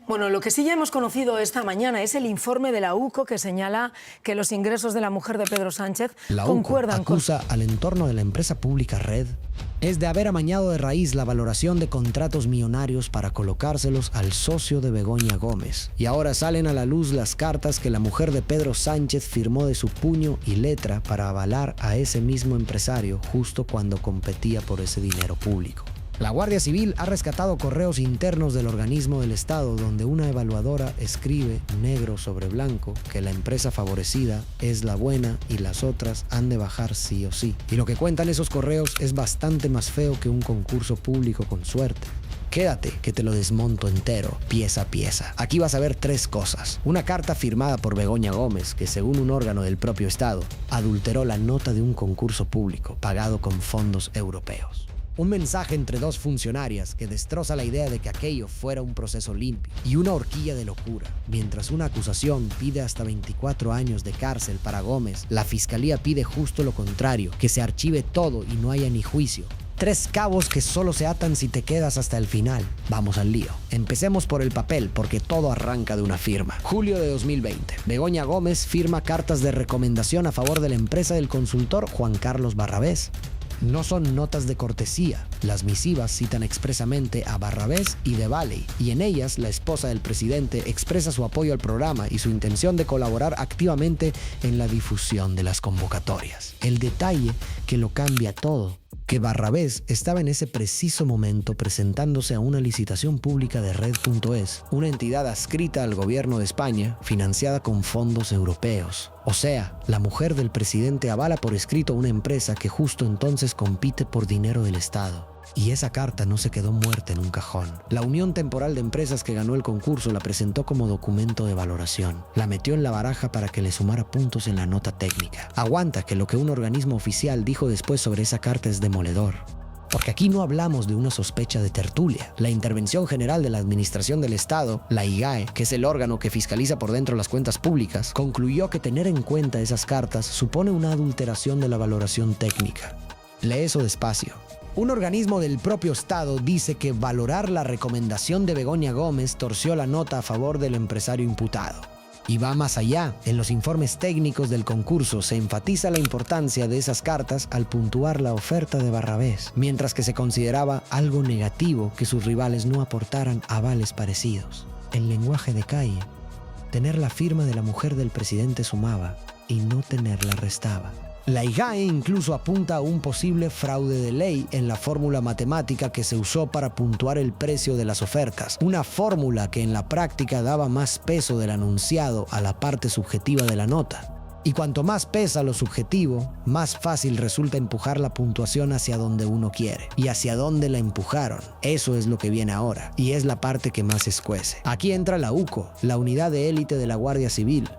Bueno, lo que sí ya hemos conocido esta mañana es el informe de la UCO que señala que los ingresos de la mujer de Pedro Sánchez concuerdan con... La UCO acusa al entorno de la empresa pública Red es de haber amañado de raíz la valoración de contratos millonarios para colocárselos al socio de Begoña Gómez. Y ahora salen a la luz las cartas que la mujer de Pedro Sánchez firmó de su puño y letra para avalar a ese mismo empresario justo cuando competía por ese dinero público. La Guardia Civil ha rescatado correos internos del organismo del Estado donde una evaluadora escribe negro sobre blanco que la empresa favorecida es la buena y las otras han de bajar sí o sí. Y lo que cuentan esos correos es bastante más feo que un concurso público con suerte. Quédate que te lo desmonto entero, pieza a pieza. Aquí vas a ver tres cosas. Una carta firmada por Begoña Gómez, que según un órgano del propio Estado, adulteró la nota de un concurso público pagado con fondos europeos. Un mensaje entre dos funcionarias que destroza la idea de que aquello fuera un proceso limpio. Y una horquilla de locura. Mientras una acusación pide hasta 24 años de cárcel para Gómez, la fiscalía pide justo lo contrario, que se archive todo y no haya ni juicio. Tres cabos que solo se atan si te quedas hasta el final. Vamos al lío. Empecemos por el papel, porque todo arranca de una firma. Julio de 2020. Begoña Gómez firma cartas de recomendación a favor de la empresa del consultor Juan Carlos Barrabés. No son notas de cortesía. Las misivas citan expresamente a Barrabés y de Valley, y en ellas la esposa del presidente expresa su apoyo al programa y su intención de colaborar activamente en la difusión de las convocatorias. El detalle que lo cambia todo, que Barrabés estaba en ese preciso momento presentándose a una licitación pública de Red.es, una entidad adscrita al gobierno de España, financiada con fondos europeos. O sea, la mujer del presidente avala por escrito a una empresa que justo entonces compite por dinero del Estado. Y esa carta no se quedó muerta en un cajón. La Unión Temporal de Empresas que ganó el concurso la presentó como documento de valoración. La metió en la baraja para que le sumara puntos en la nota técnica. Aguanta que lo que un organismo oficial dijo después sobre esa carta es demoledor. Porque aquí no hablamos de una sospecha de tertulia. La Intervención General de la Administración del Estado, la IGAE, que es el órgano que fiscaliza por dentro las cuentas públicas, concluyó que tener en cuenta esas cartas supone una adulteración de la valoración técnica. Lee eso despacio. Un organismo del propio Estado dice que valorar la recomendación de Begoña Gómez torció la nota a favor del empresario imputado. Y va más allá. En los informes técnicos del concurso se enfatiza la importancia de esas cartas al puntuar la oferta de Barrabés, mientras que se consideraba algo negativo que sus rivales no aportaran avales parecidos. En lenguaje de calle, tener la firma de la mujer del presidente sumaba y no tenerla restaba. La IGAE incluso apunta a un posible fraude de ley en la fórmula matemática que se usó para puntuar el precio de las ofertas, una fórmula que en la práctica daba más peso del anunciado a la parte subjetiva de la nota. Y cuanto más pesa lo subjetivo, más fácil resulta empujar la puntuación hacia donde uno quiere. Y hacia dónde la empujaron. Eso es lo que viene ahora, y es la parte que más escuece. Aquí entra la UCO, la unidad de élite de la Guardia Civil.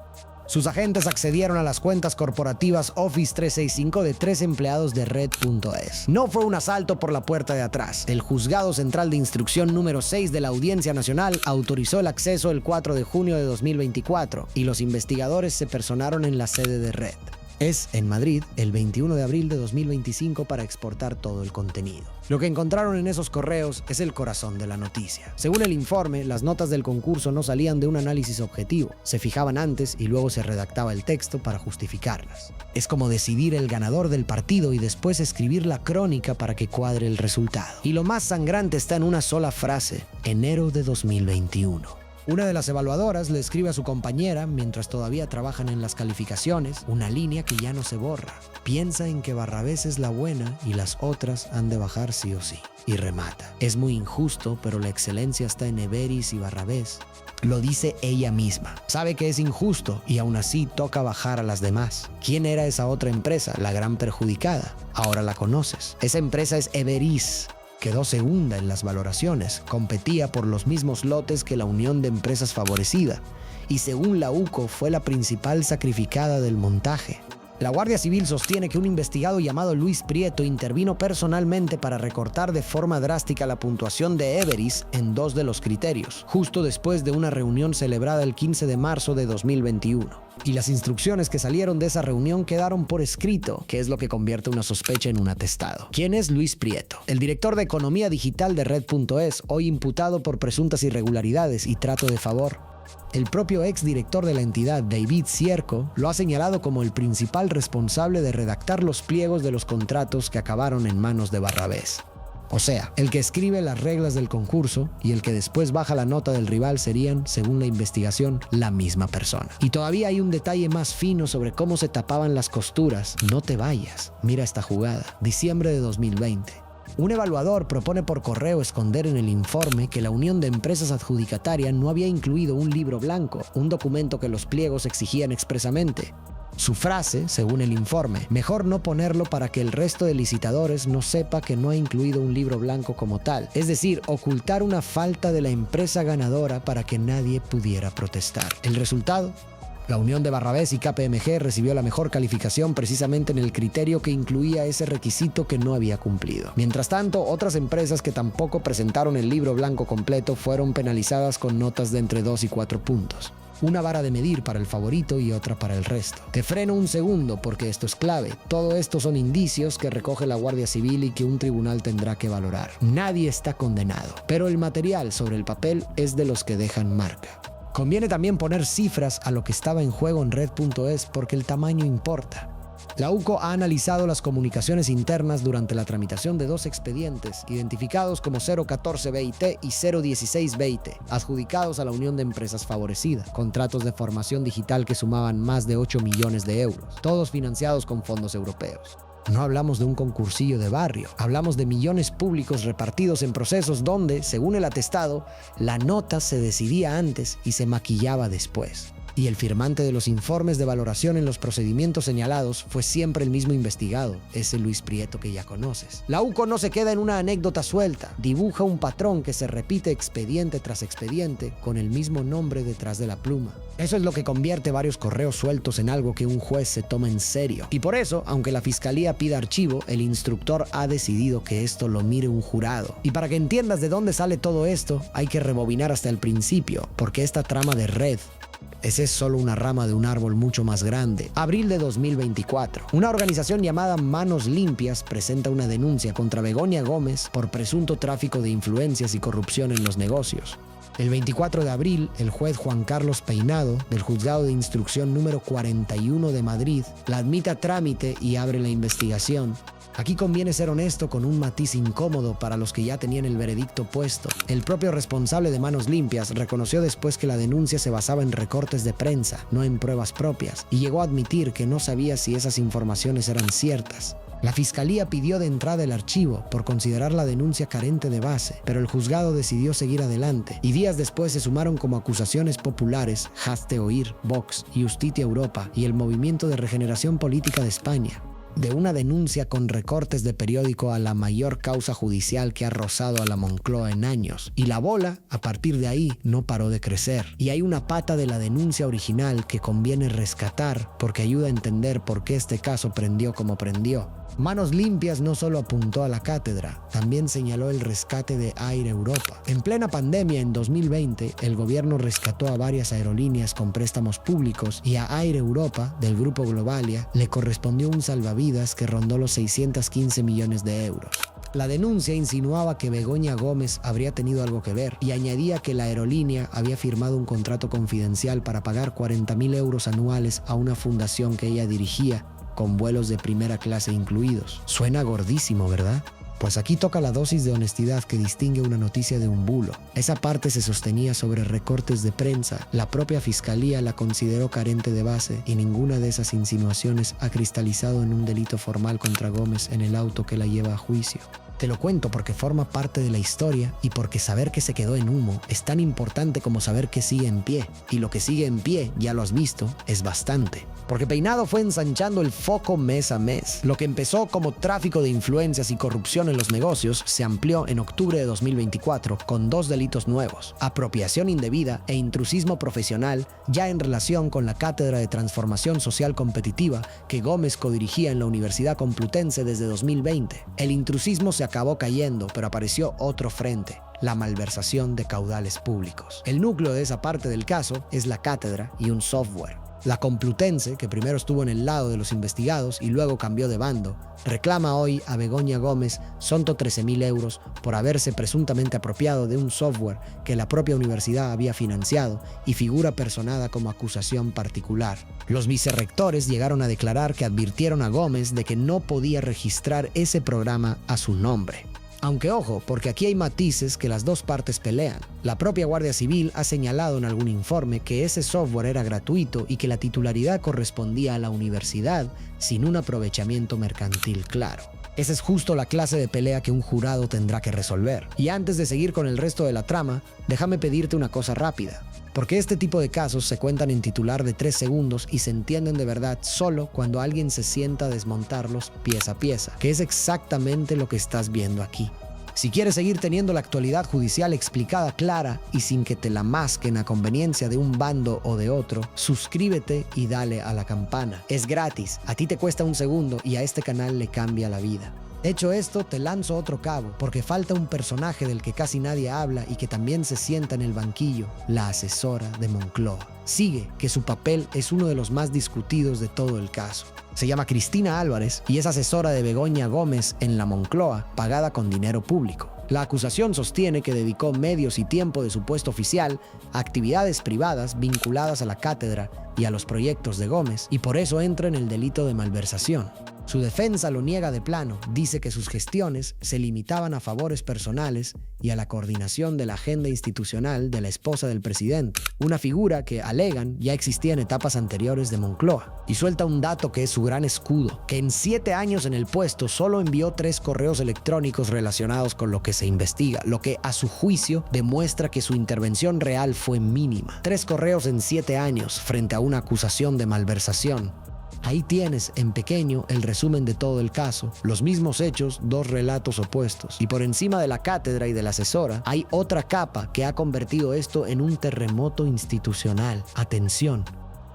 Sus agentes accedieron a las cuentas corporativas Office 365 de 3 empleados de Red.es. No fue un asalto por la puerta de atrás. El Juzgado Central de Instrucción número 6 de la Audiencia Nacional autorizó el acceso el 4 de junio de 2024 y los investigadores se personaron en la sede de Red. Es en Madrid el 21 de abril de 2025 para exportar todo el contenido. Lo que encontraron en esos correos es el corazón de la noticia. Según el informe, las notas del concurso no salían de un análisis objetivo. Se fijaban antes y luego se redactaba el texto para justificarlas. Es como decidir el ganador del partido y después escribir la crónica para que cuadre el resultado. Y lo más sangrante está en una sola frase: enero de 2021. Una de las evaluadoras le escribe a su compañera, mientras todavía trabajan en las calificaciones, una línea que ya no se borra. Piensa en que Barrabés es la buena y las otras han de bajar sí o sí. Y remata: es muy injusto, pero la excelencia está en Everis y Barrabés. Lo dice ella misma. Sabe que es injusto y aún así toca bajar a las demás. ¿Quién era esa otra empresa, la gran perjudicada? Ahora la conoces. Esa empresa es Everis. Quedó segunda en las valoraciones, competía por los mismos lotes que la Unión de Empresas favorecida y según la UCO fue la principal sacrificada del montaje. La Guardia Civil sostiene que un investigado llamado Luis Prieto intervino personalmente para recortar de forma drástica la puntuación de Everis en 2 de los criterios, justo después de una reunión celebrada el 15 de marzo de 2021. Y las instrucciones que salieron de esa reunión quedaron por escrito, que es lo que convierte una sospecha en un atestado. ¿Quién es Luis Prieto? El director de Economía Digital de Red.es, hoy imputado por presuntas irregularidades y trato de favor. El propio exdirector de la entidad, David Cierco, lo ha señalado como el principal responsable de redactar los pliegos de los contratos que acabaron en manos de Barrabés. O sea, el que escribe las reglas del concurso y el que después baja la nota del rival serían, según la investigación, la misma persona. Y todavía hay un detalle más fino sobre cómo se tapaban las costuras. No te vayas. Mira esta jugada. Diciembre de 2020. Un evaluador propone por correo esconder en el informe que la Unión de Empresas Adjudicataria no había incluido un libro blanco, un documento que los pliegos exigían expresamente. Su frase, según el informe, mejor no ponerlo para que el resto de licitadores no sepa que no ha incluido un libro blanco como tal. Es decir, ocultar una falta de la empresa ganadora para que nadie pudiera protestar. ¿El resultado? La unión de Barrabés y KPMG recibió la mejor calificación precisamente en el criterio que incluía ese requisito que no había cumplido. Mientras tanto, otras empresas que tampoco presentaron el libro blanco completo fueron penalizadas con notas de entre 2 y 4 puntos. Una vara de medir para el favorito y otra para el resto. Te freno un segundo porque esto es clave. Todo esto son indicios que recoge la Guardia Civil y que un tribunal tendrá que valorar. Nadie está condenado, pero el material sobre el papel es de los que dejan marca. Conviene también poner cifras a lo que estaba en juego en Red.es porque el tamaño importa. La UCO ha analizado las comunicaciones internas durante la tramitación de 2 expedientes, identificados como 014-BIT y 016-BIT, adjudicados a la Unión de Empresas Favorecida, contratos de formación digital que sumaban más de 8 millones de euros, todos financiados con fondos europeos. No hablamos de un concursillo de barrio, hablamos de millones públicos repartidos en procesos donde, según el atestado, la nota se decidía antes y se maquillaba después. Y el firmante de los informes de valoración en los procedimientos señalados fue siempre el mismo investigado, ese Luis Prieto que ya conoces. La UCO no se queda en una anécdota suelta, dibuja un patrón que se repite expediente tras expediente con el mismo nombre detrás de la pluma. Eso es lo que convierte varios correos sueltos en algo que un juez se toma en serio. Y por eso, aunque la fiscalía pida archivo, el instructor ha decidido que esto lo mire un jurado. Y para que entiendas de dónde sale todo esto, hay que rebobinar hasta el principio, porque esta trama de Red, esa es solo una rama de un árbol mucho más grande. Abril de 2024. Una organización llamada Manos Limpias presenta una denuncia contra Begoña Gómez por presunto tráfico de influencias y corrupción en los negocios. El 24 de abril, el juez Juan Carlos Peinado, del Juzgado de Instrucción número 41 de Madrid, la admite a trámite y abre la investigación. Aquí conviene ser honesto con un matiz incómodo para los que ya tenían el veredicto puesto. El propio responsable de Manos Limpias reconoció después que la denuncia se basaba en recortes de prensa, no en pruebas propias, y llegó a admitir que no sabía si esas informaciones eran ciertas. La fiscalía pidió de entrada el archivo por considerar la denuncia carente de base, pero el juzgado decidió seguir adelante, y días después se sumaron como acusaciones populares Hazte Oír, Vox, Justitia Europa y el Movimiento de Regeneración Política de España. De una denuncia con recortes de periódico a la mayor causa judicial que ha rozado a la Moncloa en años. Y la bola, a partir de ahí, no paró de crecer. Y hay una pata de la denuncia original que conviene rescatar porque ayuda a entender por qué este caso prendió como prendió. Manos Limpias no solo apuntó a la cátedra, también señaló el rescate de Air Europa. En plena pandemia, en 2020, el gobierno rescató a varias aerolíneas con préstamos públicos y a Air Europa, del grupo Globalia, le correspondió un salvavidas que rondó los 615 millones de euros. La denuncia insinuaba que Begoña Gómez habría tenido algo que ver y añadía que la aerolínea había firmado un contrato confidencial para pagar 40.000 euros anuales a una fundación que ella dirigía, con vuelos de primera clase incluidos. Suena gordísimo, ¿verdad? Pues aquí toca la dosis de honestidad que distingue una noticia de un bulo. Esa parte se sostenía sobre recortes de prensa, la propia fiscalía la consideró carente de base y ninguna de esas insinuaciones ha cristalizado en un delito formal contra Gómez en el auto que la lleva a juicio. Te lo cuento porque forma parte de la historia y porque saber que se quedó en humo es tan importante como saber que sigue en pie. Y lo que sigue en pie, ya lo has visto, es bastante. Porque Peinado fue ensanchando el foco mes a mes. Lo que empezó como tráfico de influencias y corrupción en los negocios se amplió en octubre de 2024 con 2 delitos nuevos: apropiación indebida e intrusismo profesional, ya en relación con la Cátedra de Transformación Social Competitiva que Gómez codirigía en la Universidad Complutense desde 2020. El intrusismo se acabó cayendo, pero apareció otro frente: la malversación de caudales públicos. El núcleo de esa parte del caso es la cátedra y un software. La Complutense, que primero estuvo en el lado de los investigados y luego cambió de bando, reclama hoy a Begoña Gómez 13.000 euros por haberse presuntamente apropiado de un software que la propia universidad había financiado y figura personada como acusación particular. Los vicerrectores llegaron a declarar que advirtieron a Gómez de que no podía registrar ese programa a su nombre. Aunque ojo, porque aquí hay matices que las dos partes pelean. La propia Guardia Civil ha señalado en algún informe que ese software era gratuito y que la titularidad correspondía a la universidad sin un aprovechamiento mercantil claro. Esa es justo la clase de pelea que un jurado tendrá que resolver. Y antes de seguir con el resto de la trama, déjame pedirte una cosa rápida. Porque este tipo de casos se cuentan en titular de 3 segundos y se entienden de verdad solo cuando alguien se sienta a desmontarlos pieza a pieza, que es exactamente lo que estás viendo aquí. Si quieres seguir teniendo la actualidad judicial explicada clara y sin que te la masquen a conveniencia de un bando o de otro, suscríbete y dale a la campana. Es gratis, a ti te cuesta 1 segundo y a este canal le cambia la vida. Hecho esto, te lanzo otro cabo, porque falta un personaje del que casi nadie habla y que también se sienta en el banquillo: la asesora de Moncloa. Sigue, que su papel es uno de los más discutidos de todo el caso. Se llama Cristina Álvarez y es asesora de Begoña Gómez en la Moncloa, pagada con dinero público. La acusación sostiene que dedicó medios y tiempo de su puesto oficial a actividades privadas vinculadas a la cátedra y a los proyectos de Gómez, y por eso entra en el delito de malversación. Su defensa lo niega de plano, dice que sus gestiones se limitaban a favores personales y a la coordinación de la agenda institucional de la esposa del presidente, una figura que, alegan, ya existía en etapas anteriores de Moncloa. Y suelta un dato que es su gran escudo: que en 7 años en el puesto solo envió 3 correos electrónicos relacionados con lo que se investiga, lo que a su juicio demuestra que su intervención real fue mínima. 3 correos en 7 años frente a una acusación de malversación. Ahí tienes, en pequeño, el resumen de todo el caso. Los mismos hechos, 2 relatos opuestos. Y por encima de la cátedra y de la asesora, hay otra capa que ha convertido esto en un terremoto institucional. Atención,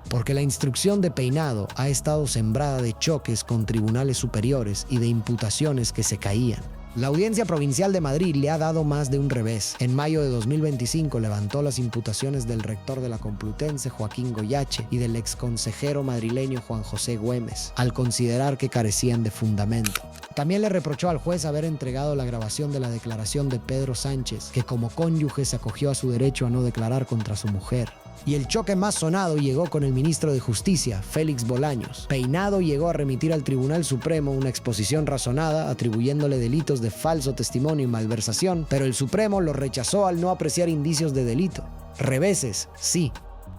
porque la instrucción de Peinado ha estado sembrada de choques con tribunales superiores y de imputaciones que se caían. La Audiencia Provincial de Madrid le ha dado más de un revés. En mayo de 2025 levantó las imputaciones del rector de la Complutense, Joaquín Goyache, y del exconsejero madrileño Juan José Güemes, al considerar que carecían de fundamento. También le reprochó al juez haber entregado la grabación de la declaración de Pedro Sánchez, que como cónyuge se acogió a su derecho a no declarar contra su mujer. Y el choque más sonado llegó con el ministro de Justicia, Félix Bolaños. Peinado llegó a remitir al Tribunal Supremo una exposición razonada atribuyéndole delitos de falso testimonio y malversación, pero el Supremo lo rechazó al no apreciar indicios de delito. Reveses, sí,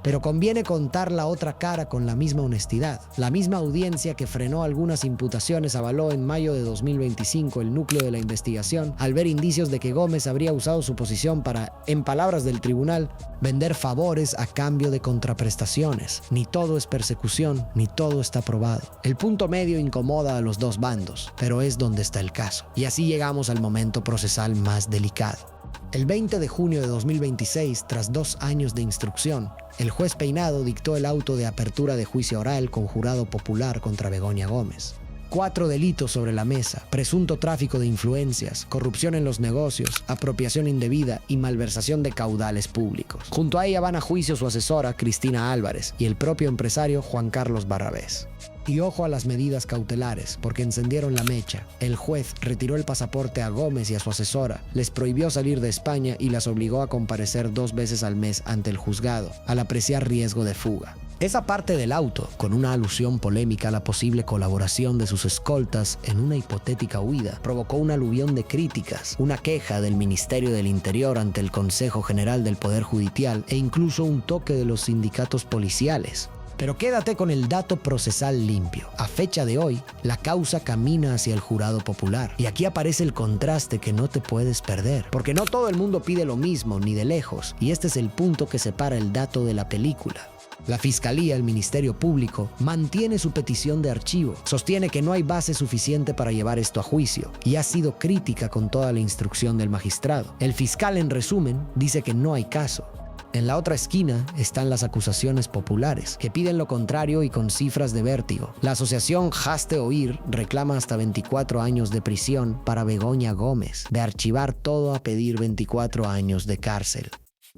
pero conviene contar la otra cara con la misma honestidad. La misma audiencia que frenó algunas imputaciones avaló en mayo de 2025 el núcleo de la investigación al ver indicios de que Gómez habría usado su posición para, en palabras del tribunal, vender favores a cambio de contraprestaciones. Ni todo es persecución, ni todo está probado. El punto medio incomoda a los dos bandos, pero es donde está el caso. Y así llegamos al momento procesal más delicado. El 20 de junio de 2026, tras 2 años de instrucción, el juez Peinado dictó el auto de apertura de juicio oral con jurado popular contra Begoña Gómez. 4 delitos sobre la mesa: presunto tráfico de influencias, corrupción en los negocios, apropiación indebida y malversación de caudales públicos. Junto a ella van a juicio su asesora, Cristina Álvarez, y el propio empresario Juan Carlos Barrabés. Y ojo a las medidas cautelares, porque encendieron la mecha. El juez retiró el pasaporte a Gómez y a su asesora, les prohibió salir de España y las obligó a comparecer 2 veces al mes ante el juzgado, al apreciar riesgo de fuga. Esa parte del auto, con una alusión polémica a la posible colaboración de sus escoltas en una hipotética huida, provocó un aluvión de críticas, una queja del Ministerio del Interior ante el Consejo General del Poder Judicial e incluso un toque de los sindicatos policiales. Pero quédate con el dato procesal limpio. A fecha de hoy, la causa camina hacia el jurado popular. Y aquí aparece el contraste que no te puedes perder. Porque no todo el mundo pide lo mismo, ni de lejos. Y este es el punto que separa el dato de la película. La Fiscalía, el Ministerio Público, mantiene su petición de archivo. Sostiene que no hay base suficiente para llevar esto a juicio y ha sido crítica con toda la instrucción del magistrado. El fiscal, en resumen, dice que no hay caso. En la otra esquina están las acusaciones populares, que piden lo contrario y con cifras de vértigo. La asociación Hazte Oír reclama hasta 24 años de prisión para Begoña Gómez, de archivar todo a pedir 24 años de cárcel.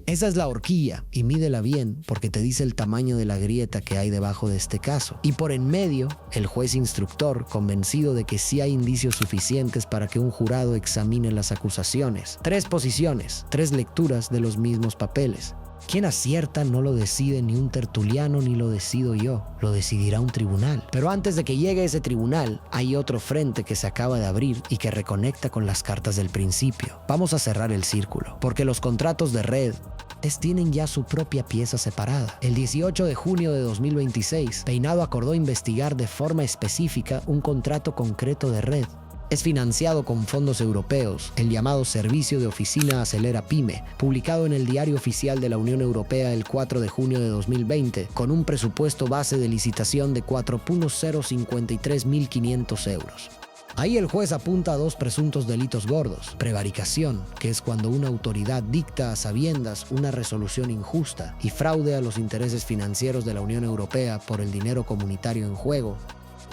Esa es la horquilla, y mídela bien porque te dice el tamaño de la grieta que hay debajo de este caso. Y por en medio, el juez instructor, convencido de que sí hay indicios suficientes para que un jurado examine las acusaciones. 3 posiciones, 3 lecturas de los mismos papeles. Quien acierta no lo decide ni un tertuliano ni lo decido yo, lo decidirá un tribunal. Pero antes de que llegue ese tribunal, hay otro frente que se acaba de abrir y que reconecta con las cartas del principio. Vamos a cerrar el círculo, porque los contratos de red tienen ya su propia pieza separada. El 18 de junio de 2026, Peinado acordó investigar de forma específica un contrato concreto de red. Es financiado con fondos europeos, el llamado Servicio de Oficina Acelera Pyme, publicado en el Diario Oficial de la Unión Europea el 4 de junio de 2020, con un presupuesto base de licitación de 4.053.500 euros. Ahí el juez apunta a 2 presuntos delitos gordos: prevaricación, que es cuando una autoridad dicta a sabiendas una resolución injusta, y fraude a los intereses financieros de la Unión Europea por el dinero comunitario en juego.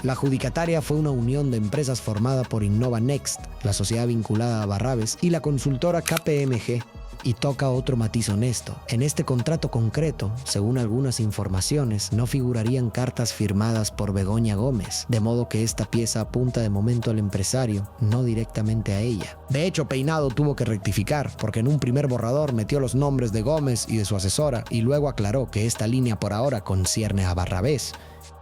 La adjudicataria fue una unión de empresas formada por Innova Next, la sociedad vinculada a Barrabes, y la consultora KPMG. Y toca otro matiz honesto. En este contrato concreto, según algunas informaciones, no figurarían cartas firmadas por Begoña Gómez, de modo que esta pieza apunta de momento al empresario, no directamente a ella. De hecho, Peinado tuvo que rectificar, porque en un primer borrador metió los nombres de Gómez y de su asesora, y luego aclaró que esta línea por ahora concierne a Barrabés.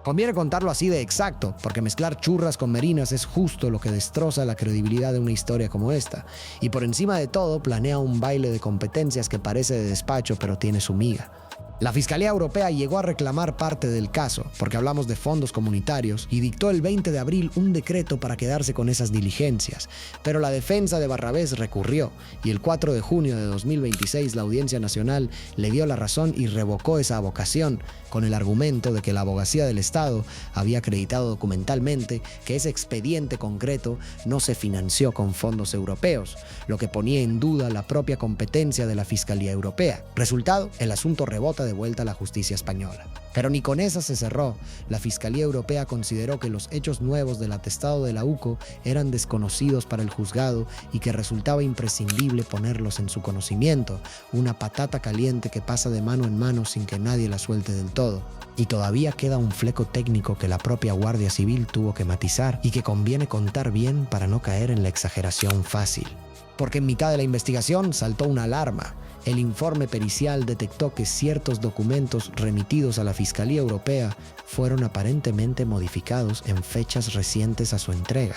Conviene contarlo así de exacto, porque mezclar churras con merinas es justo lo que destroza la credibilidad de una historia como esta. Y por encima de todo, planea un baile de competencias que parece de despacho, pero tiene su miga. La Fiscalía Europea llegó a reclamar parte del caso, porque hablamos de fondos comunitarios, y dictó el 20 de abril un decreto para quedarse con esas diligencias. Pero la defensa de Barrabés recurrió, y el 4 de junio de 2026 la Audiencia Nacional le dio la razón y revocó esa avocación, con el argumento de que la Abogacía del Estado había acreditado documentalmente que ese expediente concreto no se financió con fondos europeos, lo que ponía en duda la propia competencia de la Fiscalía Europea. Resultado, el asunto rebota de vuelta a la justicia española. Pero ni con esa se cerró. La Fiscalía Europea consideró que los hechos nuevos del atestado de la UCO eran desconocidos para el juzgado y que resultaba imprescindible ponerlos en su conocimiento, una patata caliente que pasa de mano en mano sin que nadie la suelte del todo. Y todavía queda un fleco técnico que la propia Guardia Civil tuvo que matizar y que conviene contar bien para no caer en la exageración fácil. Porque en mitad de la investigación saltó una alarma. El informe pericial detectó que ciertos documentos remitidos a la Fiscalía Europea fueron aparentemente modificados en fechas recientes a su entrega.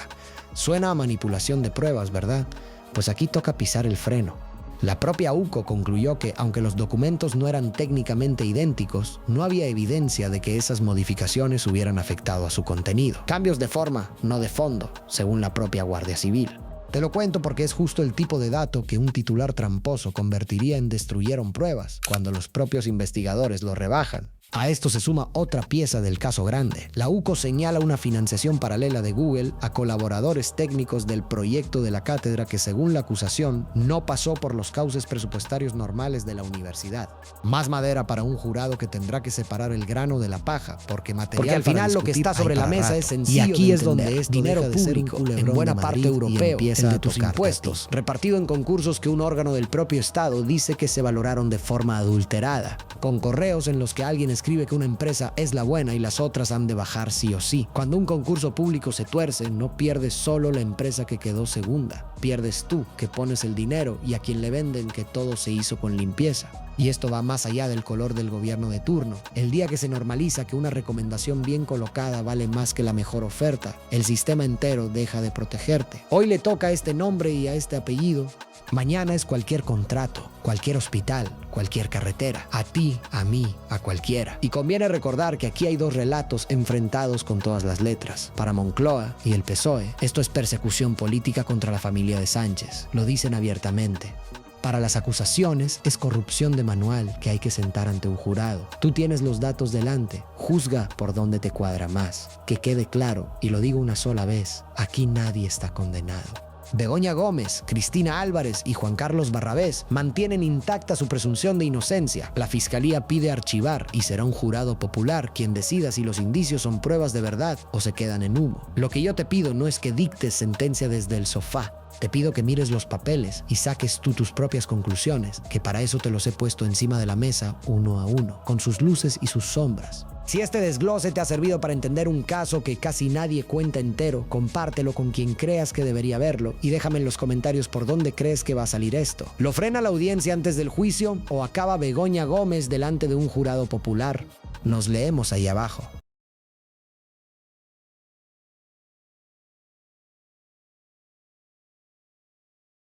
Suena a manipulación de pruebas, ¿verdad? Pues aquí toca pisar el freno. La propia UCO concluyó que, aunque los documentos no eran técnicamente idénticos, no había evidencia de que esas modificaciones hubieran afectado a su contenido. Cambios de forma, no de fondo, según la propia Guardia Civil. Te lo cuento porque es justo el tipo de dato que un titular tramposo convertiría en destruyeron pruebas cuando los propios investigadores lo rebajan. A esto se suma otra pieza del caso grande. La UCO señala una financiación paralela de Google a colaboradores técnicos del proyecto de la cátedra que, según la acusación, no pasó por los cauces presupuestarios normales de la universidad. Más madera para un jurado que tendrá que separar el grano de la paja, porque al final lo que está sobre la mesa es sencillo. Y aquí es donde es dinero público, en buena parte europeo, el de tus impuestos, repartido en concursos que un órgano del propio Estado dice que se valoraron de forma adulterada, con correos en los que alguien escribe que una empresa es la buena y las otras han de bajar sí o sí. Cuando un concurso público se tuerce, no pierdes solo la empresa que quedó segunda, pierdes tú, que pones el dinero, y a quien le venden que todo se hizo con limpieza. Y esto va más allá del color del gobierno de turno. El día que se normaliza que una recomendación bien colocada vale más que la mejor oferta, el sistema entero deja de protegerte. Hoy le toca a este nombre y a este apellido. Mañana es cualquier contrato, cualquier hospital, cualquier carretera. A ti, a mí, a cualquiera. Y conviene recordar que aquí hay 2 relatos enfrentados con todas las letras. Para Moncloa y el PSOE, esto es persecución política contra la familia de Sánchez. Lo dicen abiertamente. Para las acusaciones, es corrupción de manual que hay que sentar ante un jurado. Tú tienes los datos delante, juzga por dónde te cuadra más. Que quede claro, y lo digo una sola vez, aquí nadie está condenado. Begoña Gómez, Cristina Álvarez y Juan Carlos Barrabés mantienen intacta su presunción de inocencia. La fiscalía pide archivar y será un jurado popular quien decida si los indicios son pruebas de verdad o se quedan en humo. Lo que yo te pido no es que dictes sentencia desde el sofá. Te pido que mires los papeles y saques tú tus propias conclusiones, que para eso te los he puesto encima de la mesa uno a uno, con sus luces y sus sombras. Si este desglose te ha servido para entender un caso que casi nadie cuenta entero, compártelo con quien creas que debería verlo y déjame en los comentarios por dónde crees que va a salir esto. ¿Lo frena la audiencia antes del juicio o acaba Begoña Gómez delante de un jurado popular? Nos leemos ahí abajo.